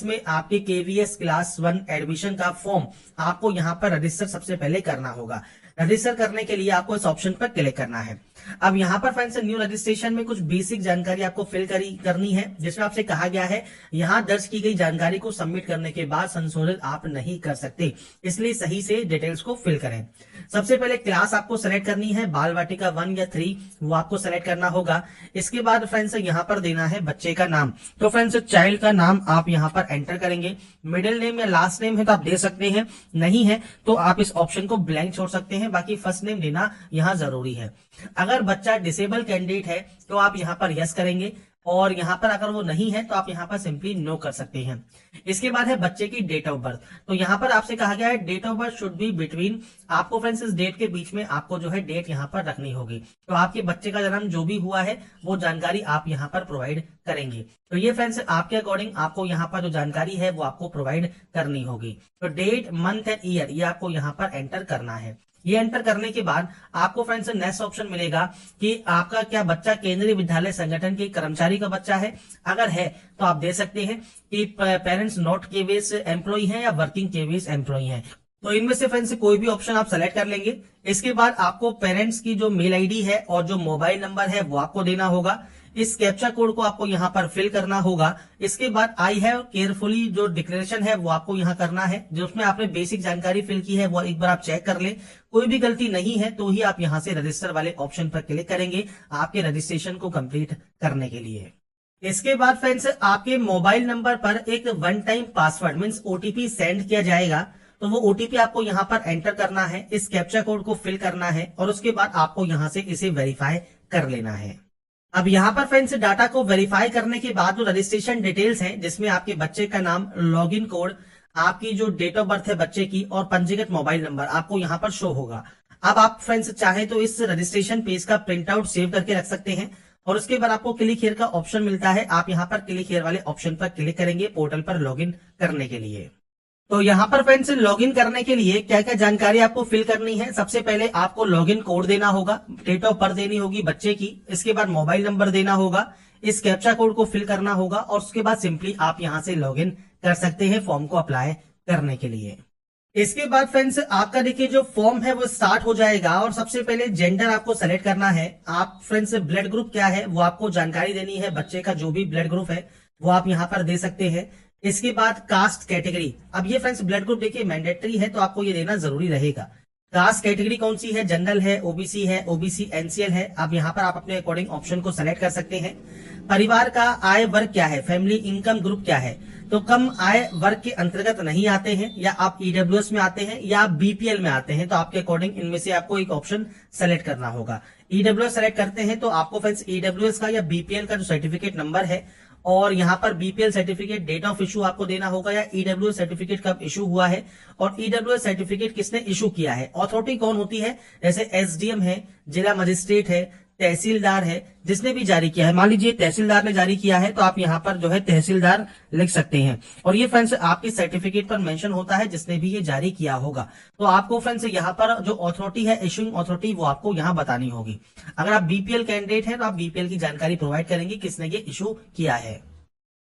इसमें आपके KVS class 1 admission का फॉर्म आपको यहाँ पर रजिस्टर सबसे पहले करना होगा। रजिस्टर करने के लिए आपको इस ऑप्शन पर क्लिक करना है। अब यहाँ पर फ्रेंड्स न्यू रजिस्ट्रेशन में कुछ बेसिक जानकारी आपको फिल करनी है, जिसमें आपसे कहा गया है यहाँ दर्ज की गई जानकारी को सबमिट करने के बाद संशोधित आप नहीं कर सकते, इसलिए सही से डिटेल्स को फिल करें। सबसे पहले क्लास आपको सेलेक्ट करनी है, बाल वाटिका 1 या 3 वो आपको सेलेक्ट करना होगा। इसके बाद फ्रेंड्स यहाँ पर देना है बच्चे का नाम। तो फ्रेंड्स चाइल्ड का नाम आप यहाँ पर एंटर करेंगे। मिडिल नेम या लास्ट नेम है तो आप दे सकते हैं, नहीं है तो आप इस ऑप्शन को ब्लैंक छोड़ सकते हैं, बाकी फर्स्ट नेम देना यहाँ जरूरी है। अगर बच्चा डिसेबल कैंडिडेट है तो आप यहाँ पर यस करेंगे, और यहाँ पर अगर वो नहीं है तो आप यहाँ पर सिंपली नो कर सकते हैं। इसके बाद है बच्चे की डेट ऑफ बर्थ। तो यहाँ पर आपसे कहा गया है date of birth should be between, आपको फ्रेंड्स इस डेट के बीच में आपको जो है डेट यहाँ पर रखनी होगी। तो आपके बच्चे का जन्म जो भी हुआ है वो जानकारी आप यहाँ पर प्रोवाइड करेंगे। तो ये फ्रेंड्स आपके अकॉर्डिंग आपको यहाँ पर जो जानकारी है वो आपको प्रोवाइड करनी होगी। तो डेट, मंथ एंड ईयर ये आपको यहाँ पर एंटर करना है। ये एंटर करने के बाद आपको फ्रेंड्स नेक्स्ट ऑप्शन मिलेगा कि आपका क्या बच्चा केंद्रीय विद्यालय संगठन के कर्मचारी का बच्चा है। अगर है तो आप दे सकते हैं कि पेरेंट्स नॉट केवीएस एम्प्लॉय है या वर्किंग केवीएस एम्प्लॉय है। तो इनमें से फ्रेंड्स कोई भी ऑप्शन आप सेलेक्ट कर लेंगे। इसके बाद आपको पेरेंट्स की जो मेल आईडी है और जो मोबाइल नंबर है वो आपको देना होगा। इस कैप्चा कोड को आपको यहाँ पर फिल करना होगा। इसके बाद आई हैव केयरफुली जो डिक्लेरेशन है वो आपको यहाँ करना है, जो उसमें आपने बेसिक जानकारी फिल की है वो एक बार आप चेक कर लें। कोई भी गलती नहीं है तो ही आप यहाँ से रजिस्टर वाले ऑप्शन पर क्लिक करेंगे आपके रजिस्ट्रेशन को कंप्लीट करने के लिए। इसके बाद फ्रेंड्स आपके मोबाइल नंबर पर एक one time password means OTP send किया जाएगा। तो वो ओटीपी आपको यहाँ पर एंटर करना है, इस कैप्चा कोड को फिल करना है और उसके बाद आपको यहाँ से इसे वेरीफाई कर लेना है। अब यहाँ पर फ्रेंड्स डाटा को वेरीफाई करने के बाद जो रजिस्ट्रेशन डिटेल्स हैं, जिसमें आपके बच्चे का नाम, लॉगिन कोड, आपकी जो डेट ऑफ बर्थ है बच्चे की और पंजीकृत मोबाइल नंबर आपको यहाँ पर शो होगा। अब आप फ्रेंड्स चाहे तो इस रजिस्ट्रेशन पेज का प्रिंट आउट सेव करके रख सकते हैं और उसके बाद आपको क्लिक हियर का ऑप्शन मिलता है। आप यहाँ पर क्लिक हियर वाले ऑप्शन पर क्लिक करेंगे पोर्टल पर लॉगिन करने के लिए। तो यहाँ पर फ्रेंड्स लॉगिन करने के लिए क्या क्या जानकारी आपको फिल करनी है। सबसे पहले आपको लॉगिन कोड देना होगा, डेट ऑफ बर्थ देनी होगी बच्चे की, इसके बाद मोबाइल नंबर देना होगा, इस कैप्चा कोड को फिल करना होगा और उसके बाद सिंपली आप यहाँ से लॉगिन कर सकते हैं फॉर्म को अप्लाई करने के लिए। इसके बाद फ्रेंड्स आपका देखिए जो फॉर्म है वो स्टार्ट हो जाएगा और सबसे पहले जेंडर आपको सेलेक्ट करना है। आप फ्रेंड्स ब्लड ग्रुप क्या है वो आपको जानकारी देनी है, बच्चे का जो भी ब्लड ग्रुप है वो आप यहाँ पर दे सकते हैं। इसके बाद कास्ट कैटेगरी, अब ये फ्रेंड्स ब्लड ग्रुप देखिए मैंडेटरी है तो आपको ये देना जरूरी रहेगा। कास्ट कैटेगरी कौन सी है, जनरल है, ओबीसी है, ओबीसी एनसीएल है। अब यहाँ पर आप अपने अकॉर्डिंग ऑप्शन को सेलेक्ट कर सकते हैं। परिवार का आय वर्ग क्या है, फैमिली इनकम ग्रुप क्या है, तो कम आय वर्ग के अंतर्गत नहीं आते हैं या आप ईडब्ल्यूएस में आते हैं या आप बीपीएल में आते हैं, तो आपके अकॉर्डिंग इनमें से आपको एक ऑप्शन सेलेक्ट करना होगा। ईडब्ल्यूएस सेलेक्ट करते हैं तो आपको फ्रेंड्स ईडब्ल्यूएस का या बीपीएल का जो सर्टिफिकेट नंबर है और यहाँ पर BPL certificate date of issue आपको देना होगा या ईडब्ल्यूएस सर्टिफिकेट कब इशू हुआ है और ईडब्ल्यूएस सर्टिफिकेट किसने इशू किया है। अथॉरिटी कौन होती है, जैसे एसडीएम है, जिला मजिस्ट्रेट है, तहसीलदार है, जिसने भी जारी किया है। मान लीजिए तहसीलदार ने जारी किया है तो आप यहाँ पर जो है तहसीलदार लिख सकते हैं और ये फ्रेंड्स आपके सर्टिफिकेट पर मेंशन होता है जिसने भी ये जारी किया होगा। तो आपको फ्रेंड्स यहाँ पर जो अथॉरिटी है, इशूइंग अथॉरिटी, वो आपको यहाँ बतानी होगी। अगर आप बीपीएल कैंडिडेट है तो आप बीपीएल की जानकारी प्रोवाइड करेंगे किसने ये इशू किया है।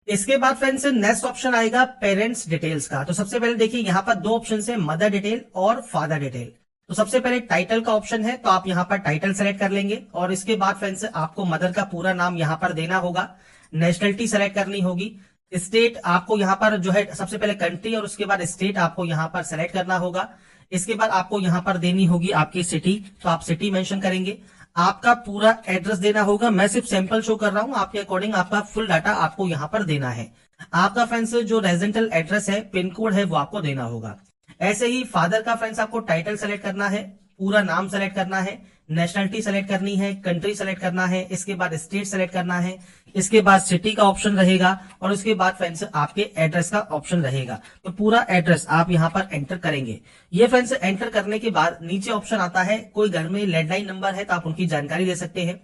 इसके बाद फ्रेंड्स नेक्स्ट ऑप्शन आएगा पेरेंट्स डिटेल्स का। तो सबसे पहले देखिए यहाँ पर दो ऑप्शन है, मदर डिटेल और फादर डिटेल। तो सबसे पहले टाइटल का ऑप्शन है तो आप यहाँ पर टाइटल सेलेक्ट कर लेंगे और इसके बाद फ्रेंड्स आपको मदर का पूरा नाम यहाँ पर देना होगा, नेशनलिटी सेलेक्ट करनी होगी, स्टेट आपको यहाँ पर जो है सबसे पहले कंट्री और उसके बाद स्टेट आपको यहाँ पर सेलेक्ट करना होगा। इसके बाद आपको यहाँ पर देनी होगी आपकी सिटी, तो आप सिटी मेंशन करेंगे। आपका पूरा एड्रेस देना होगा, मैं सिर्फ सैंपल शो कर रहा हूँ, आपके अकॉर्डिंग आपका फुल डाटा आपको यहाँ पर देना है। आपका फ्रेंड्स जो रेजिडेंशियल एड्रेस है, पिन कोड है, वो आपको देना होगा। ऐसे ही फादर का फ्रेंड्स आपको टाइटल सेलेक्ट करना है, पूरा नाम सेलेक्ट करना है, नेशनलिटी सेलेक्ट करनी है, कंट्री सेलेक्ट करना है, इसके बाद स्टेट सेलेक्ट करना है, इसके बाद सिटी का ऑप्शन रहेगा और उसके बाद फ्रेंड्स आपके एड्रेस का ऑप्शन रहेगा। तो पूरा एड्रेस आप यहाँ पर एंटर करेंगे। ये फ्रेंड्स एंटर करने के बाद नीचे ऑप्शन आता है, कोई घर में लैंडलाइन नंबर है तो आप उनकी जानकारी दे सकते हैं।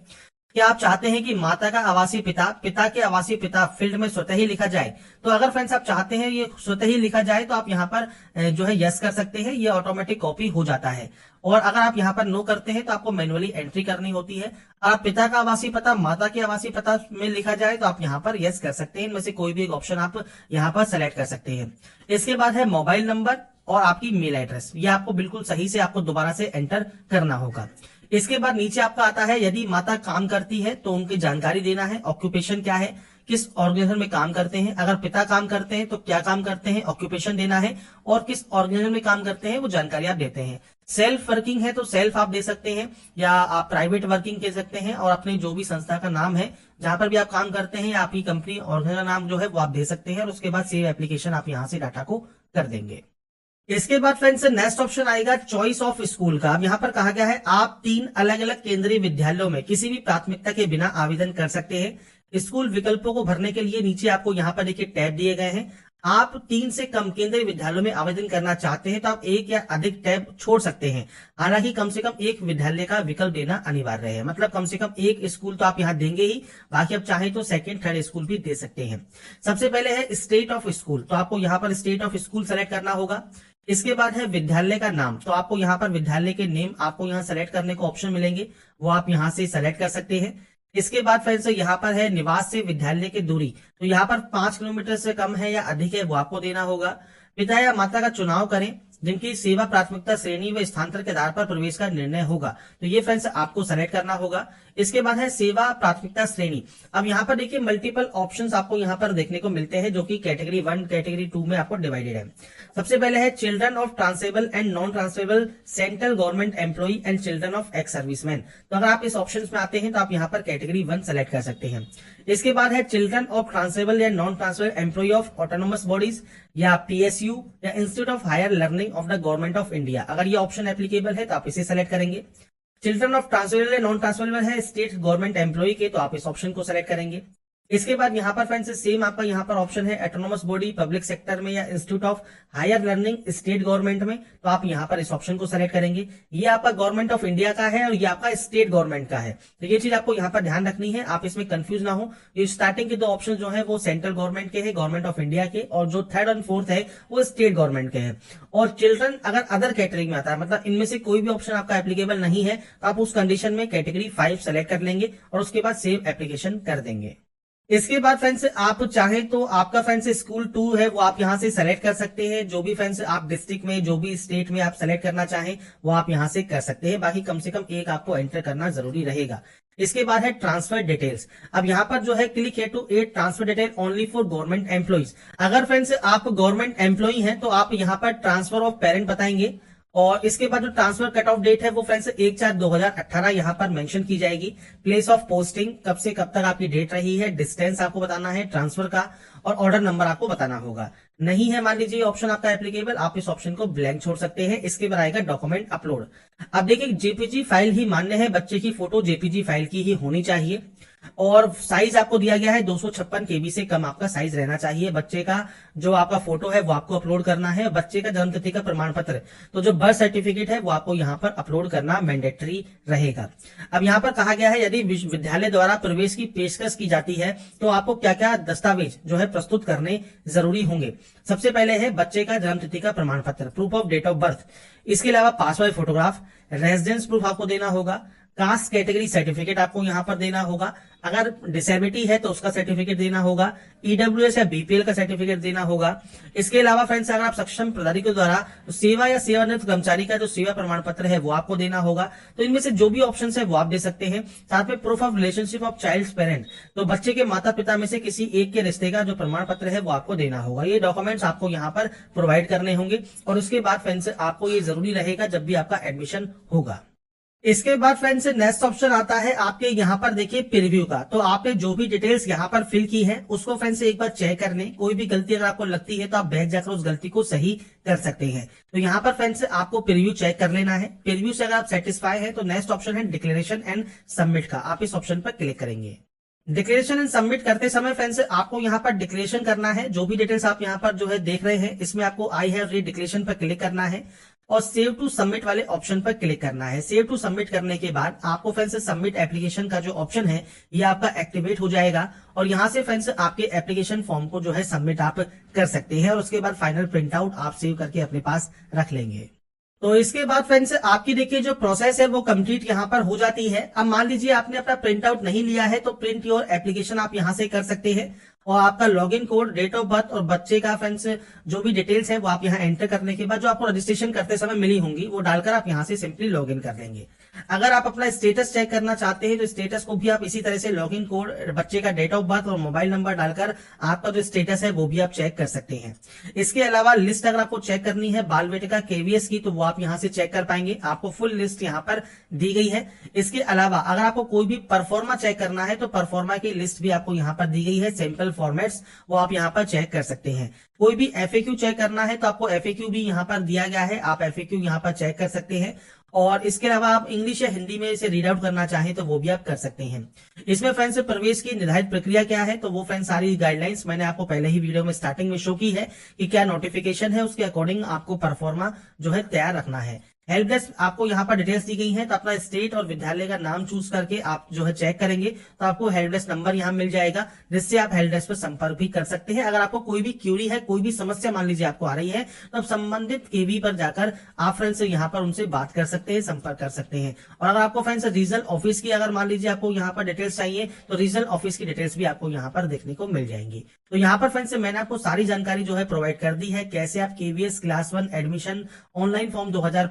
क्या आप चाहते हैं कि माता का आवासीय पिता, पिता के आवासीय पिता फील्ड में स्वतः ही लिखा जाए? तो अगर फ्रेंड्स आप चाहते हैं ये स्वतः ही लिखा जाए तो आप यहाँ पर जो है यस कर सकते हैं, ये ऑटोमेटिक कॉपी हो जाता है। और अगर आप यहाँ पर नो करते हैं तो आपको मैनुअली एंट्री करनी होती है। आप पिता का आवासीय पता माता के आवासीय पता में लिखा जाए तो आप यहाँ पर यस कर सकते हैं। इनमें से कोई भी एक ऑप्शन आप यहाँ पर सेलेक्ट कर सकते हैं। इसके बाद है मोबाइल नंबर और आपकी मेल एड्रेस, ये आपको बिल्कुल सही से आपको दोबारा से एंटर करना होगा। इसके बाद नीचे आपका आता है यदि माता काम करती है तो उनकी जानकारी देना है, ऑक्यूपेशन क्या है, किस ऑर्गेनाइजेशन में काम करते हैं। अगर पिता काम करते हैं तो क्या काम करते हैं, ऑक्यूपेशन देना है, और किस ऑर्गेनाइजेशन में काम करते हैं वो जानकारी आप देते हैं। सेल्फ वर्किंग है तो सेल्फ आप दे सकते हैं, या आप प्राइवेट वर्किंग कह सकते हैं, और अपने जो भी संस्था का नाम है जहां पर भी आप काम करते हैं या आपकी कंपनी ऑर्गेनाइजेशन नाम जो है वो आप दे सकते हैं, और उसके बाद सेव एप्लीकेशन आप यहाँ से डाटा को कर देंगे। इसके बाद फ्रेंड्स नेक्स्ट ऑप्शन आएगा चॉइस ऑफ स्कूल का। अब यहाँ पर कहा गया है आप 3 अलग अलग केंद्रीय विद्यालयों में किसी भी प्राथमिकता के बिना आवेदन कर सकते हैं। स्कूल विकल्पों को भरने के लिए नीचे आपको यहाँ पर देखिए टैब दिए गए हैं। आप 3 से कम केंद्रीय विद्यालयों में आवेदन करना चाहते हैं तो आप एक या अधिक टैब छोड़ सकते हैं। हालांकि कम से कम एक विद्यालय का विकल्प देना अनिवार्य है, मतलब कम से कम एक स्कूल तो आप यहाँ देंगे ही, बाकी आप चाहें तो सेकंड थर्ड स्कूल भी दे सकते हैं। सबसे पहले है स्टेट ऑफ स्कूल, तो आपको यहाँ पर स्टेट ऑफ स्कूल सेलेक्ट करना होगा। इसके बाद है विद्यालय का नाम, तो आपको यहाँ पर विद्यालय के नेम आपको यहाँ सेलेक्ट करने को ऑप्शन मिलेंगे, वो आप यहाँ से सेलेक्ट कर सकते हैं। इसके बाद फ्रेंड्स यहाँ पर है निवास से विद्यालय की दूरी, तो यहाँ पर 5 किलोमीटर से कम है या अधिक है वो आपको देना होगा। पिता या माता का चुनाव करें जिनकी सेवा प्राथमिकता श्रेणी व स्थानांतर के आधार पर प्रवेश का निर्णय होगा, तो ये फ्रेंड्स आपको सेलेक्ट करना होगा। इसके बाद है सेवा प्राथमिकता श्रेणी। अब यहाँ पर देखिए मल्टीपल ऑप्शंस आपको यहाँ पर देखने को मिलते हैं जो कि कैटेगरी 1 कैटेगरी 2 में आपको डिवाइडेड है। सबसे पहले है children of transferable and non transferable central government employee and children of ex serviceman, तो अगर आप इस ऑप्शन में आते हैं तो आप यहाँ पर कैटेगरी 1 सेलेक्ट कर सकते हैं। इसके बाद है चिल्ड्रन ऑफ ट्रांसफरेबल या non transferable employee of autonomous bodies या पीएसयू या institute of higher learning of the government of India, अगर ये ऑप्शन एप्लीकेबल है तो आप इसे सेलेक्ट करेंगे। चिल्ड्रन ऑफ ट्रांसफरेबल या नॉन ट्रांसफरेबल है स्टेट गवर्नमेंट एम्प्लॉई के, तो आप इस ऑप्शन को सेलेक्ट करेंगे। इसके बाद यहाँ पर फ्रेंड्स सेम आपका यहाँ पर ऑप्शन है ऑटोनोमस बॉडी पब्लिक सेक्टर में या institute of higher learning state government में, तो आप यहाँ पर इस ऑप्शन को सेलेक्ट करेंगे। ये आपका गवर्नमेंट ऑफ इंडिया का है और ये आपका स्टेट गवर्नमेंट का है, तो ये चीज आपको यहाँ पर ध्यान रखनी है, आप इसमें कंफ्यूज ना हो। ये स्टार्टिंग के 2 ऑप्शन जो है वो सेंट्रल गवर्नमेंट के हैं, गवर्नमेंट ऑफ इंडिया के, और जो 3rd और 4th है वो स्टेट गवर्नमेंट के हैं। और चिल्ड्रन अगर अदर कैटेगरी में आता है, मतलब इनमें से कोई भी ऑप्शन आपका एप्लीकेबल नहीं है, तो आप उस कंडीशन में कैटेगरी 5 सेलेक्ट कर लेंगे और उसके बाद सेव एप्लीकेशन कर देंगे। इसके बाद फ्रेंड्स आप चाहें तो आपका फ्रेंड्स स्कूल 2 है वो आप यहां से सेलेक्ट कर सकते हैं। जो भी फ्रेंड्स आप डिस्ट्रिक्ट में जो भी स्टेट में आप सेलेक्ट करना चाहें वो आप यहां से कर सकते हैं, बाकी कम से कम एक आपको एंटर करना जरूरी रहेगा। इसके बाद है ट्रांसफर डिटेल्स। अब यहाँ पर जो है क्लिक है to add transfer detail only for government employees. अगर फ्रेंड्स आप गवर्नमेंट एम्प्लॉई हैं तो आप यहाँ पर ट्रांसफर ऑफ पेरेंट बताएंगे, और इसके बाद जो ट्रांसफर कट ऑफ डेट है वो फ्रेंड्स 1/4/2018 यहाँ पर मेंशन की जाएगी। प्लेस ऑफ पोस्टिंग कब से कब तक आपकी डेट रही है, डिस्टेंस आपको बताना है ट्रांसफर का, और ऑर्डर नंबर आपको बताना होगा। नहीं है मान लीजिए ऑप्शन आपका एप्लीकेबल, आप इस ऑप्शन को ब्लैंक छोड़ सकते हैं। इसके बाद आएगा डॉक्यूमेंट अपलोड। अब देखिए जेपीजी फाइल ही मान्य है, बच्चे की फोटो जेपीजी फाइल की ही होनी चाहिए, और साइज आपको दिया गया है 256 KB से कम आपका साइज रहना चाहिए। बच्चे का जो आपका फोटो है वो आपको अपलोड करना है। बच्चे का जन्म तिथि का प्रमाण पत्र, तो जो बर्थ सर्टिफिकेट है वो आपको यहाँ पर अपलोड करना मैंडेटरी रहेगा। अब यहाँ पर कहा गया है यदि विद्यालय द्वारा प्रवेश की पेशकश की जाती है तो आपको क्या क्या दस्तावेज जो है प्रस्तुत करने जरूरी होंगे। सबसे पहले है बच्चे का जन्म तिथि का प्रमाण पत्र, proof of date of birth. इसके अलावा पासपोर्ट फोटोग्राफ, रेजिडेंस प्रूफ आपको देना होगा, कास्ट कैटेगरी सर्टिफिकेट आपको यहाँ पर देना होगा, अगर डिसेबिलिटी है तो उसका सर्टिफिकेट देना होगा, ईडब्ल्यूएस या बीपीएल का सर्टिफिकेट देना होगा। इसके अलावा फ्रेंड्स अगर आप सक्षम प्रदाधिकारी द्वारा सेवा या सेवानिवृत्त कर्मचारी का जो सेवा प्रमाण पत्र है वो आपको देना होगा। तो इनमें से जो भी ऑप्शन है वो आप दे सकते हैं। साथ में proof of relationship of child parent, तो बच्चे के माता पिता में से किसी एक के रिश्ते का जो प्रमाण पत्र है वो आपको देना होगा। ये डॉक्यूमेंट्स आपको यहाँ पर प्रोवाइड करने होंगे, और उसके बाद फ्रेंड्स आपको ये जरूरी रहेगा जब भी आपका एडमिशन होगा। इसके बाद फ्रेंड्स नेक्स्ट ऑप्शन आता है आपके यहाँ पर देखिए प्रीव्यू का। तो आपने जो भी डिटेल्स यहाँ पर फिल की है उसको फ्रेंड्स एक बार चेक कर लें। कोई भी गलती अगर आपको लगती है तो आप बैक जाकर उस गलती को सही कर सकते हैं। तो यहाँ पर फ्रेंड्स आपको प्रीव्यू चेक कर लेना है। प्रीव्यू से अगर आप सेटिस्फाई है तो नेक्स्ट ऑप्शन है डिक्लेरेशन एंड सबमिट का, आप इस ऑप्शन पर क्लिक करेंगे। डिक्लेरेशन एंड सबमिट करते समय फ्रेंड्स आपको यहाँ पर डिक्लेरेशन करना है। जो भी डिटेल्स आप यहाँ पर जो है देख रहे हैं इसमें आपको आई हैव रीड डिक्लेरेशन पर क्लिक करना है। और सेव टू सबमिट वाले ऑप्शन पर क्लिक करना है। सेव टू सबमिट करने के बाद आपको फ्रेंड्स सबमिट एप्लीकेशन का जो ऑप्शन है ये आपका एक्टिवेट हो जाएगा और यहाँ से फ्रेंड्स आपके एप्लीकेशन फॉर्म को जो है सबमिट आप कर सकते हैं और उसके बाद फाइनल प्रिंट आउट आप सेव करके अपने पास रख लेंगे। तो इसके बाद फ्रेंड्स आपकी देखिए जो प्रोसेस है वो कंप्लीट यहाँ पर हो जाती है। अब मान लीजिए आपने अपना प्रिंट आउट नहीं लिया है तो प्रिंट योर एप्लीकेशन आप यहाँ से कर सकते हैं और आपका login code, date of birth और बच्चे का फ्रेंड्स जो भी डिटेल्स है वो आप यहाँ एंटर करने के बाद जो आपको रजिस्ट्रेशन करते समय मिली होंगी वो डालकर आप यहाँ से सिंपली लॉगिन कर देंगे। अगर आप अपना स्टेटस चेक करना चाहते हैं तो स्टेटस को भी आप इसी तरह से लॉगिन कोड, बच्चे का डेट ऑफ बर्थ और मोबाइल नंबर डालकर आपका जो स्टेटस है वो भी आप चेक कर सकते हैं। इसके अलावा लिस्ट अगर आपको चेक करनी है बाल बेटे का केवीएस की तो वो आप यहाँ से चेक कर पाएंगे, आपको फुल लिस्ट यहाँ पर दी गई है। इसके अलावा अगर आपको कोई भी परफॉर्मा चेक करना है तो परफॉर्मा की लिस्ट भी आपको यहाँ पर दी गई है, सैंपल फॉर्मेट्स वो आप यहाँ पर चेक कर सकते हैं। कोई भी एफएक्यू चेक करना है तो आपको एफएक्यू भी यहाँ पर दिया गया है, आप एफएक्यू यहाँ पर चेक कर सकते हैं और इसके अलावा आप इंग्लिश या हिंदी में इसे रीड आउट करना चाहें तो वो भी आप कर सकते हैं। इसमें फ्रेंड्स प्रवेश की निर्धारित प्रक्रिया क्या है तो वो फ्रेंड्स सारी गाइडलाइंस मैंने आपको पहले ही वीडियो में स्टार्टिंग में शो की है कि क्या नोटिफिकेशन है, उसके अकॉर्डिंग आपको परफॉर्मा जो है तैयार रखना है। हेल्प डेस्क आपको यहाँ पर डिटेल्स दी गई है तो अपना स्टेट और विद्यालय का नाम चूज करके आप जो है चेक करेंगे तो आपको हेल्प डेस्क नंबर यहाँ मिल जाएगा जिससे आप हेल्प डेस्क पर संपर्क भी कर सकते हैं। अगर आपको कोई भी क्यूरी है, कोई भी समस्या मान लीजिए आपको आ रही है तो आप संबंधित केवी पर जाकर आप फ्रेंड्स यहाँ पर उनसे बात कर सकते हैं, संपर्क कर सकते हैं। और अगर आपको फ्रेंड्स रीजनल ऑफिस की अगर मान लीजिए आपको यहाँ पर डिटेल्स चाहिए तो रीजनल ऑफिस की डिटेल्स भी आपको यहाँ पर देखने को मिल जाएंगी। तो यहाँ पर फ्रेंड्स मैंने आपको सारी जानकारी जो है प्रोवाइड कर दी है कैसे आप KVS class 1 admission online form 2025